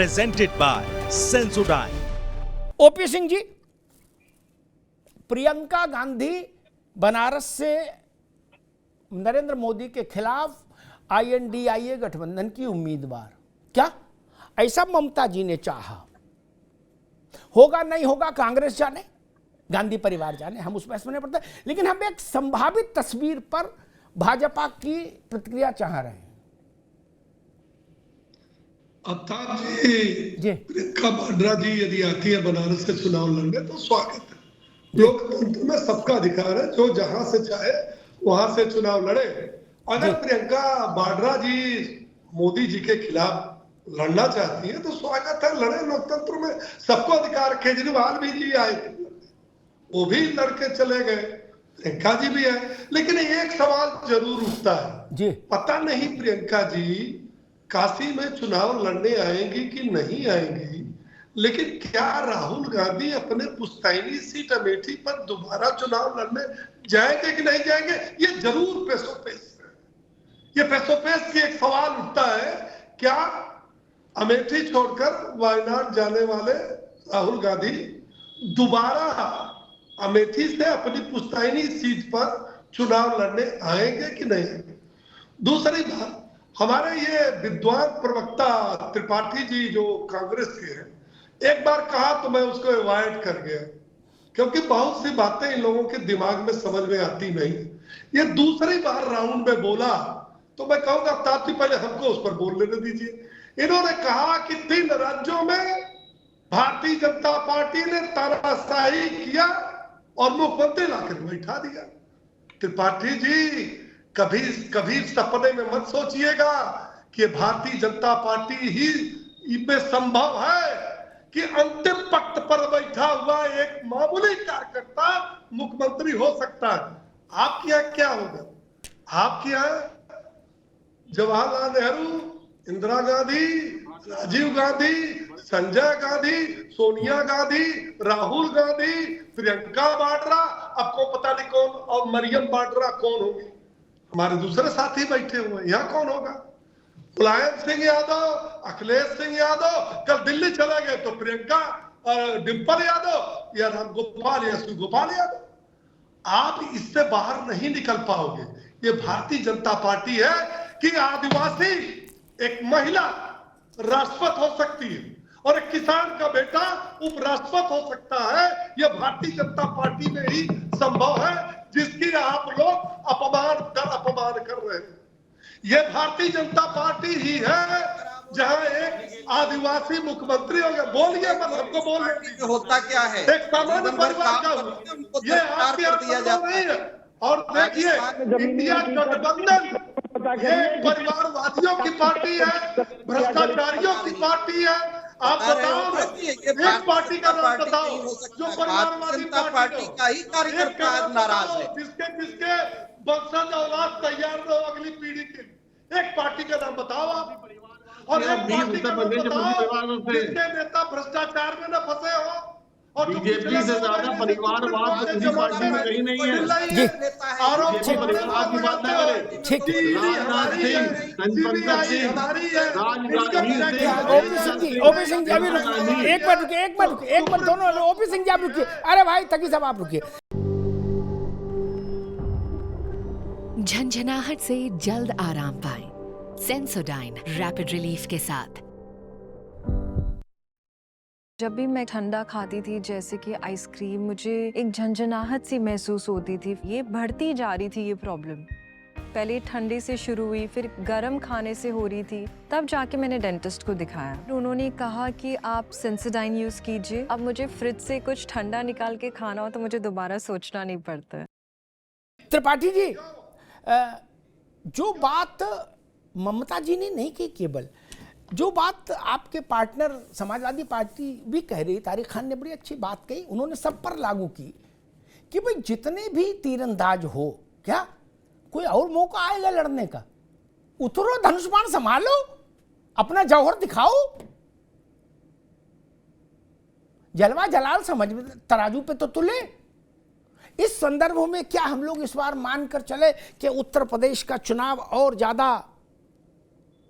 presented by Sensodyne। OP Singh ji, Priyanka Gandhi Banaras से नरेंद्र मोदी के खिलाफ INDIA गठबंधन की उम्मीदवार, क्या ऐसा ममता जी ने चाहा? होगा नहीं होगा कांग्रेस जाने, गांधी परिवार जाने, हम उस बहस में नहीं पड़ते, लेकिन हम एक संभावित तस्वीर पर भाजपा की प्रतिक्रिया चाह रहे हैं। अवतार जी, प्रियंका वाड्रा जी यदि आती है बनारस से चुनाव लड़ने तो स्वागत है। लोकतंत्र में सबका अधिकार है, जो जहां से चाहे वहां से चुनाव लड़े। अगर प्रियंका वाड्रा जी मोदी जी के खिलाफ लड़ना चाहती है तो स्वागत है, लड़े। लोकतंत्र में सबको अधिकार। केजरीवाल भी जी आए थे, वो भी लड़के चले गए, प्रियंका जी भी है। लेकिन एक सवाल जरूर उठता है, पता नहीं प्रियंका जी काशी में चुनाव लड़ने आएंगी कि नहीं आएंगी, लेकिन क्या राहुल गांधी अपने पुश्तैनी सीट अमेठी पर दोबारा चुनाव लड़ने जाएंगे कि नहीं जाएंगे, ये जरूर पेशोपेश है। ये पेशोपेश की एक सवाल उठता है, क्या अमेठी छोड़कर वायनाड जाने वाले राहुल गांधी दोबारा अमेठी से अपनी पुश्तैनी सीट पर चुनाव लड़ने आएंगे कि नहीं आएंगे। दूसरी बात, हमारे ये विद्वान प्रवक्ता त्रिपाठी जी जो कांग्रेस के हैं, एक बार कहा तो मैं उसको अवॉइड कर गया, क्योंकि बहुत सी बातें इन लोगों के दिमाग में समझ में आती नहीं। ये दूसरी बार राउंड में बोला तो मैं कहूंगा ताती पहले हमको उस पर बोल लेने दीजिए। इन्होंने कहा कि 3 राज्यों में भारतीय जनता पार्टी ने तानाशाही किया और मुख्यमंत्री लाकर बैठा दिया। त्रिपाठी जी, कभी सपने में मत सोचिएगा कि भारतीय जनता पार्टी ही में संभव है कि अंतिम पक्त पर बैठा हुआ एक मामूली कार्यकर्ता मुख्यमंत्री हो सकता है। आपके यहाँ क्या होगा? आपके यहाँ जवाहरलाल नेहरू, इंदिरा गांधी, राजीव गांधी, संजय गांधी, सोनिया गांधी, राहुल गांधी, प्रियंका वाड्रा, अब को पता नहीं कौन, और मरियम वाड्रा कौन होगी। हमारे दूसरे साथी बैठे हुए, यहाँ कौन होगा? मुलायम सिंह यादव, अखिलेश सिंह यादव कल दिल्ली चले गए तो प्रियंका, डिंपल यादव या राम गोपाल या शिव गोपाल यादव। आप इससे बाहर नहीं निकल पाओगे। ये भारतीय जनता पार्टी है कि आदिवासी एक महिला राष्ट्रपति हो सकती है और एक किसान का बेटा उपराष्ट्रपति हो सकता है। यह भारतीय जनता पार्टी में ही संभव है, जिसकी आप लोग अपमान कर रहे हैं। यह भारतीय जनता पार्टी ही है जहां एक आदिवासी मुख्यमंत्री हो गया। बोलिए मत, हमको बोलने होता क्या है, एक सामान्य परिवार का ये आपके यहाँ नहीं है। और देखिए, इंडिया गठबंधन ये परिवारवादियों की पार्टी है, भ्रष्टाचारियों की पार्टी है। आप बताओ, एक पार्टी का नाम बताओ जो परिवारवादी पार्टी का ही कार्यकर्ता नाराज है, जिसके वंशज औलाद तैयार हो अगली पीढ़ी के लिए। एक पार्टी का नाम बताओ आप, और एक पार्टी का नाम बताओ जिसके नेता भ्रष्टाचार में न फंसे हो। और बीजेपी से ज्यादा परिवारवाद किसी पार्टी में कहीं नहीं है। परिवार की बात न करें। राजनाथ सिंह, संपत सिंह, ओपी सिंह जी, अभी एक मिनट दोनों। ओपी सिंह जी आप रुकिए, अरे भाई तकी साहब आप रुकिए। झंझनाहट से जल्द आराम पाएं सेंसोडाइन रैपिड रिलीफ के साथ। जब भी मैं ठंडा खाती थी, जैसे कि आइसक्रीम, मुझे एक झंझनाहट सी महसूस होती थी। ये बढ़ती जा रही थी ये प्रॉब्लम। पहले ठंडे से शुरू हुई, फिर गर्म खाने से हो रही थी, तब जाके मैंने डेंटिस्ट को दिखाया। उन्होंने कहा कि आप सेंसोडाइन यूज़ कीजिए। अब मुझे फ्रिज से कुछ ठंडा निकाल के खाना हो तो मुझे दोबारा सोचना नहीं पड़ता। त्रिपाठी जी, जो बात ममता जी ने नहीं की, केवल जो बात आपके पार्टनर समाजवादी पार्टी भी कह रही, तारिक खान ने बड़ी अच्छी बात कही, उन्होंने सब पर लागू की कि भाई जितने भी तीरंदाज हो, क्या कोई और मौका आएगा लड़ने का, उतरो, धनुष बाण संभालो, अपना जौहर दिखाओ, जलवा जलाल समझ में तराजू पे तो तुले। इस संदर्भ में क्या हम लोग इस बार मानकर चले कि उत्तर प्रदेश का चुनाव और ज्यादा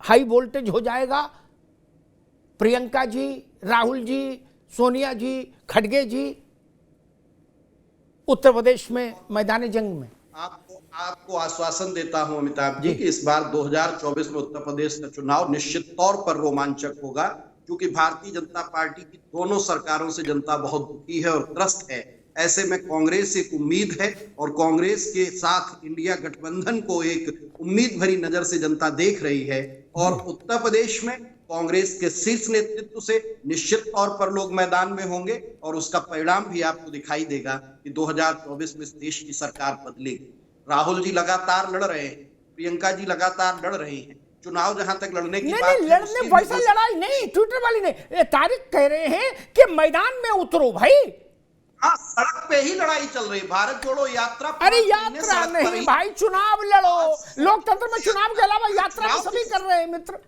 हाई वोल्टेज हो जाएगा? प्रियंका जी, राहुल जी, सोनिया जी, खड़गे जी उत्तर प्रदेश में मैदान जंग में? आपको आश्वासन देता हूं अमिताभ जी कि इस बार 2024 में उत्तर प्रदेश का चुनाव निश्चित तौर पर रोमांचक होगा, क्योंकि भारतीय जनता पार्टी की दोनों सरकारों से जनता बहुत दुखी है और त्रस्त है। ऐसे में कांग्रेस एक उम्मीद है और कांग्रेस के साथ इंडिया गठबंधन को एक उम्मीद भरी नजर से जनता देख रही है। और उत्तर प्रदेश में कांग्रेस के शीर्ष नेतृत्व से निश्चित तौर पर लोग मैदान में होंगे और उसका परिणाम भी आपको दिखाई देगा कि 2024 में इस देश की सरकार बदलेगी। राहुल जी लगातार लड़ रहे हैं, प्रियंका जी लगातार लड़ रही हैं। चुनाव जहां तक लड़ने की बात नहीं, लड़ने वैसा लड़ाई नहीं, ट्विटर वाली नहीं, तारिक कह रहे हैं कि मैदान में उतरो भाई। हाँ, सड़क पे ही लड़ाई चल रही, भारत जोड़ो यात्रा। अरे यात्रा नहीं भाई, चुनाव लड़ो। लोकतंत्र में चुनाव के अलावा यात्रा तो सभी कर रहे हैं मित्र।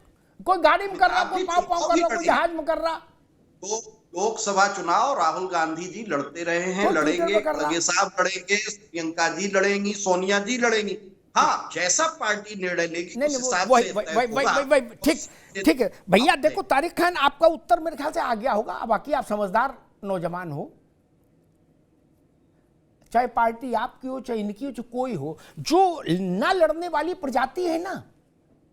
कोई गाड़ी में कर रहा, कोई पाँव पाँव कर रहा, कोई जहाज में कर रहा। तो लोकसभा चुनाव राहुल गांधी जी लड़ते रहे हैं, लड़ेंगे, खड़गे साहब लड़ेंगे, प्रियंका जी लड़ेंगी, सोनिया जी लड़ेंगी। हाँ, जैसा पार्टी निर्णय लेगी उस हिसाब से ठीक है भैया। देखो तारिक खान, आपका उत्तर मेरे ख्याल से आ गया होगा। बाकी आप समझदार नौजवान हो, चाहे पार्टी आपकी हो चाहे इनकी हो चाहे कोई हो, जो ना लड़ने वाली प्रजाति है ना,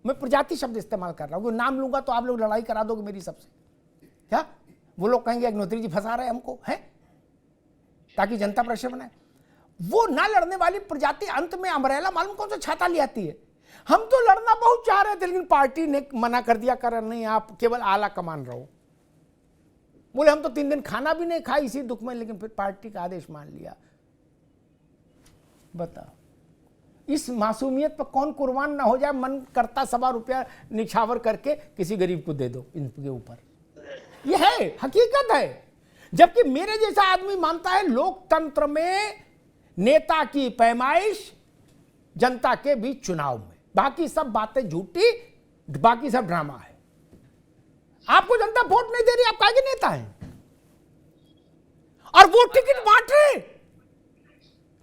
मैं प्रजाति शब्द इस्तेमाल कर रहा हूं, नाम लूंगा तो आप लोग लड़ाई करा दोगे मेरी सबसे। क्या वो लोग कहेंगे अग्निहोत्री जी फंसा रहे हमको है, ताकि जनता प्रेशर बनाए। वो ना लड़ने वाली प्रजाति अंत में अमरेला मालूम कौन सा छाता ले आती है। हम तो लड़ना बहुत चाह रहे थे, लेकिन पार्टी ने मना कर दिया, कर नहीं आप केवल आला कमान रहो। बोले हम तो 3 दिन खाना भी नहीं खाए इसी दुख में, लेकिन फिर पार्टी का आदेश मान लिया। बताओ, इस मासूमियत पर कौन कुर्बान ना हो जाए। मन करता ₹1.25 रुपया निछावर करके किसी गरीब को दे दो इनके ऊपर। यह है, हकीकत है। जबकि मेरे जैसा आदमी मानता है लोकतंत्र में नेता की पैमाइश जनता के बीच चुनाव में, बाकी सब बातें झूठी, बाकी सब ड्रामा है। आपको जनता वोट नहीं दे रही, आप काहे के नेता हैं? और वो टिकट बांट रहे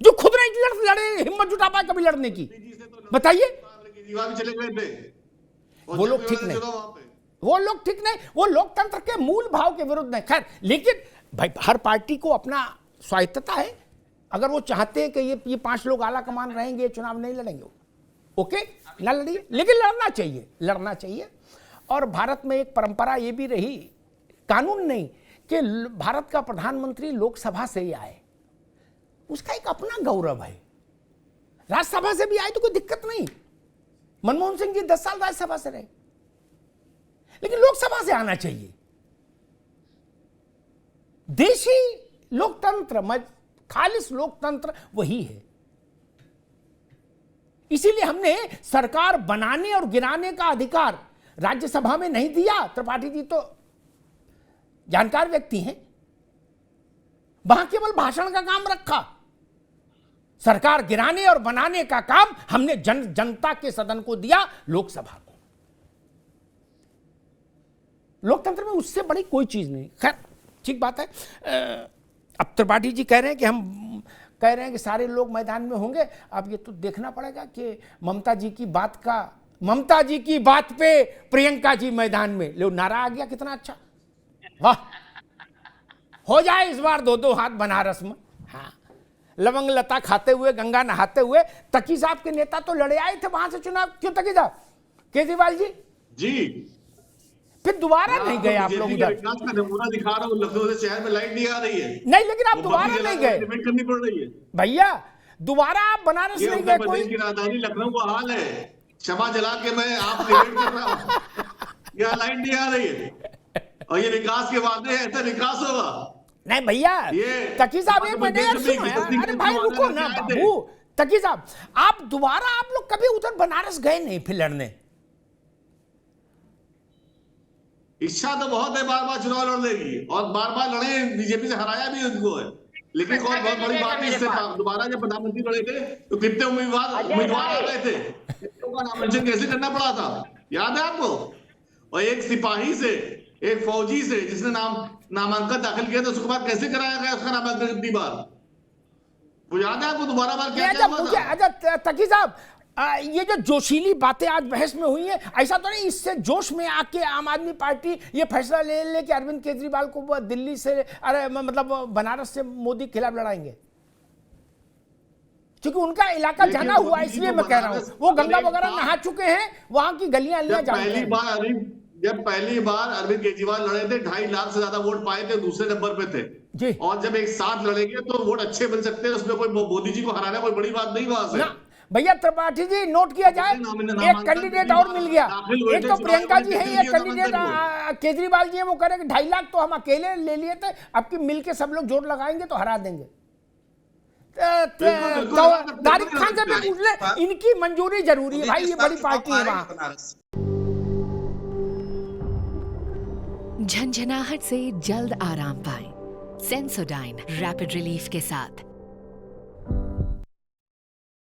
जो खुद नहीं लड़े, हिम्मत जुटा पाए कभी लड़ने की। बताइए, वो लोग ठीक नहीं, वो लोग ठीक नहीं, वो लोकतंत्र के मूल भाव के विरुद्ध नहीं। खैर, लेकिन भाई हर पार्टी को अपना स्वायत्तता है। अगर वो चाहते हैं कि ये 5 लोग आला कमान रहेंगे, चुनाव नहीं लड़ेंगे, ओके, ना लड़िए, लेकिन लड़ना चाहिए, लड़ना चाहिए। और भारत में एक परंपरा ये भी रही, कानून नहीं, कि भारत का प्रधानमंत्री लोकसभा से ही आए, उसका एक अपना गौरव है। राज्यसभा से भी आए तो कोई दिक्कत नहीं। मनमोहन सिंह जी 10 साल राज्यसभा से रहे, लेकिन लोकसभा से आना चाहिए। देशी लोकतंत्र, खालिस लोकतंत्र वही है। इसीलिए हमने सरकार बनाने और गिराने का अधिकार राज्यसभा में नहीं दिया। त्रिपाठी जी तो जानकार व्यक्ति हैं, वहां केवल भाषण का काम रखा। सरकार गिराने और बनाने का काम हमने जनता के सदन को दिया, लोकसभा को। लोकतंत्र में उससे बड़ी कोई चीज नहीं। खैर, ठीक बात है। अब त्रिपाठी जी कह रहे हैं कि हम कह रहे हैं कि सारे लोग मैदान में होंगे। अब ये तो देखना पड़ेगा कि ममता जी की बात पे प्रियंका जी मैदान में, लो नारा आ गया, कितना अच्छा, वाह। हो जाए इस बार 2-2 हाथ बनारस में। हाँ, लवंग लता खाते हुए, गंगा नहाते हुए। तकी साहब के नेता तो लड़े आए थे वहां से चुनाव, क्यों तकी साहब? केजरीवाल जी फिर दोबारा नहीं गए आप लोग उधर। पूरा दिखा रहा हूं, लखनऊ से शहर में लाइट नहीं आ रही है। नहीं, लेकिन आप दोबारा नहीं गए, करनी पड़ रही है भैया। दोबारा आप बनारस नहीं गए। कोई की राजधानी लखनऊ का हाल है, क्षमा जला के मैं आप डिबेट कर रहा हूं, यहाँ लाइट नहीं आ रही है और ये विकास के वादे हैं, ऐसा विकास होगा नहीं भैया। तकी साहब एक मिनट सुनो यार, अरे भाई रुको ना बाबू। तकी साहब, आप दोबारा आप लोग कभी उधर बनारस गए नहीं फिर लड़ने? इच्छा तो बहुत है बार बार चुनाव लड़ने की, और बार बार लड़े, बीजेपी से हराया भी उनको है। लेकिन कौन बहुत बड़ी बात है, इससे दोबारा जब प्रधानमंत्री बने थे तो कितने उम्मीदवार आ गए थे, का नामांकन कैसे करना पड़ा था, याद है आपको? और एक सिपाही से, एक फौजी से जिसने नामांकन दाखिल किया था, उसके बाद कैसे कराया गया उसका नामांकन कितनी बार, वो याद है आपको? दोबारा बार क्या हुआ था? अच्छा तकी साहब, ये जो जोशीली बातें आज बहस में हुई है, ऐसा तो नहीं इससे जोश में आके आम आदमी पार्टी ये फैसला ले कि अरविंद केजरीवाल को वो दिल्ली से मतलब बनारस से मोदी के खिलाफ लड़ाएंगे, क्योंकि उनका इलाका जाना हुआ, इसलिए मैं कह रहा हूं वो गंगा वगैरह नहा चुके हैं, वहां की गलियां जानते हैं। जब पहली बार अरविंद केजरीवाल लड़े थे 2.5 लाख से ज्यादा वोट पाए थे, दूसरे नंबर पे थे जी। और जब एक साथ लड़ेंगे तो वोट अच्छे बन सकते हैं, उसमें कोई मोदी जी को हराना कोई बड़ी बात नहीं वहां से। भैया त्रिपाठी जी नोट किया जाए, एक कैंडिडेट और मिल गया, एक तो प्रियंका जी है, एक कैंडिडेट केजरीवाल जी है, वो कह रहे कि 2.5 लाख तो हम अकेले ले लिए थे, अब की मिलके सब लोग जोड़ लगाएंगे तो हरा देंगे। तारिक खान से भी पूछ ले, इनकी मंजूरी जरूरी है भाई, ये बड़ी पार्टी है वहां। झंझनाहट से जल्द आराम पाएं सेंसोडाइन रैपिड रिलीफ के साथ।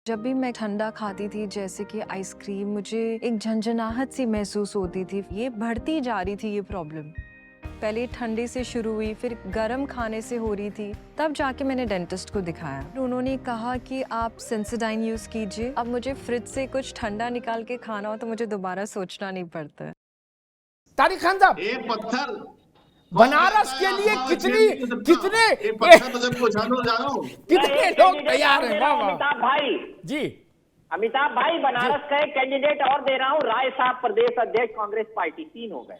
जब भी मैं ठंडा खाती थी जैसे कि आइसक्रीम, मुझे एक झंझनाहट सी महसूस होती थी। ये बढ़ती जा रही थी ये प्रॉब्लम, पहले ठंडे से शुरू हुई, फिर गर्म खाने से हो रही थी, तब जाके मैंने डेंटिस्ट को दिखाया। उन्होंने कहा कि आप सेंसोडाइन यूज कीजिए, अब मुझे फ्रिज से कुछ ठंडा निकाल के खाना हो तो मुझे दोबारा सोचना नहीं पड़ता है। तारिक खान साहब, एक पत्थर बनारस के लिए कितने लोग तैयार हैं। अमिताभ भाई जी, अमिताभ भाई बनारस का एक कैंडिडेट और दे रहा हूँ, राय साहब प्रदेश अध्यक्ष कांग्रेस पार्टी, 3 हो गए।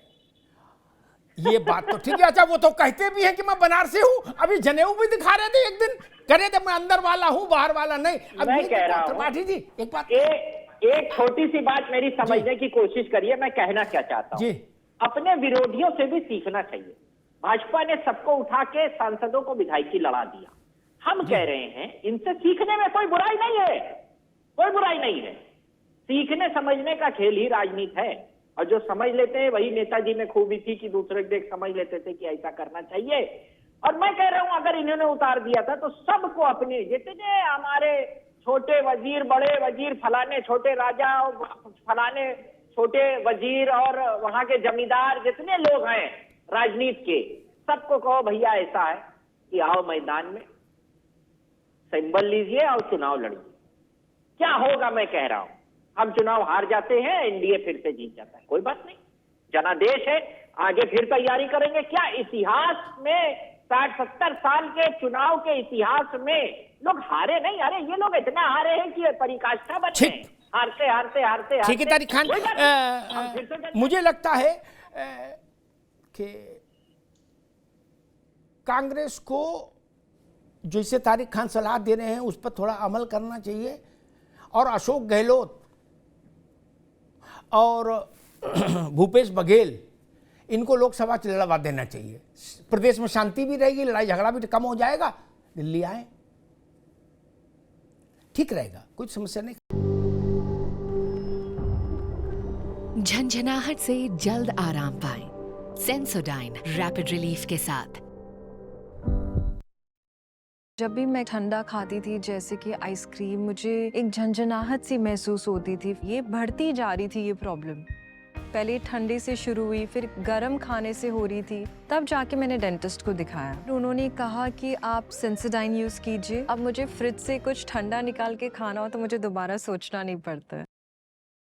ये बात तो ठीक है। अच्छा, वो तो कहते भी हैं कि मैं बनारसी हूँ, अभी जनेऊ भी दिखा रहे थे, एक दिन करे थे मैं अंदर वाला हूँ बाहर वाला नहीं। अब मैं कह रहा हूँ त्रिपाठी जी एक बात, एक छोटी सी बात मेरी समझने की कोशिश करिए। मैं कहना क्या चाहता हूँ, अपने विरोधियों से भी सीखना चाहिए। भाजपा ने सबको उठा के सांसदों को विधायकी लड़ा दिया। हम कह रहे हैं इनसे सीखने में कोई बुराई नहीं है, कोई बुराई नहीं है। सीखने समझने का खेल ही राजनीति है, और जो समझ लेते हैं वही नेताजी में खूबी थी कि दूसरे देख समझ लेते थे कि ऐसा करना चाहिए। और मैं कह रहा हूं अगर इन्होंने उतार दिया था तो सबको अपने जितने हमारे छोटे वजीर, बड़े वजीर, फलाने छोटे राजा, फलाने छोटे वजीर और वहां के जमींदार, जितने लोग हैं राजनीति के, सबको कहो भैया ऐसा है कि आओ मैदान में सिंबल लीजिए और चुनाव लड़िए। क्या होगा मैं कह रहा हूं, हम चुनाव हार जाते हैं, एनडीए फिर से जीत जाता है, कोई बात नहीं, जनादेश है, आगे फिर तैयारी करेंगे। क्या इतिहास में 60-70 साल के चुनाव के इतिहास में लोग हारे नहीं? अरे ये लोग इतना हारे हैं कि पराकाष्ठा बने, हारते हारते हारते। ठीक है तारिक खान, मुझे लगता है कि कांग्रेस को जैसे तारिक खान सलाह दे रहे हैं उस पर थोड़ा अमल करना चाहिए, और अशोक गहलोत और भूपेश बघेल इनको लोकसभा लड़वा देना चाहिए। प्रदेश में शांति भी रहेगी, लड़ाई झगड़ा भी कम हो जाएगा, दिल्ली आए, ठीक रहेगा, कुछ समस्या नहीं। झंझनाहट से जल्द आराम पाएं सेंसोडाइन रैपिड रिलीफ के साथ। जब भी मैं ठंडा खाती थी जैसे कि आइसक्रीम, मुझे एक झंझनाहट सी महसूस होती थी। ये बढ़ती जा रही थी ये प्रॉब्लम, पहले ठंडे से शुरू हुई, फिर गर्म खाने से हो रही थी, तब जाके मैंने डेंटिस्ट को दिखाया। उन्होंने कहा कि आप सेंसोडाइन यूज कीजिए, अब मुझे फ्रिज से कुछ ठंडा निकाल के खाना हो तो मुझे दोबारा सोचना नहीं पड़ता है।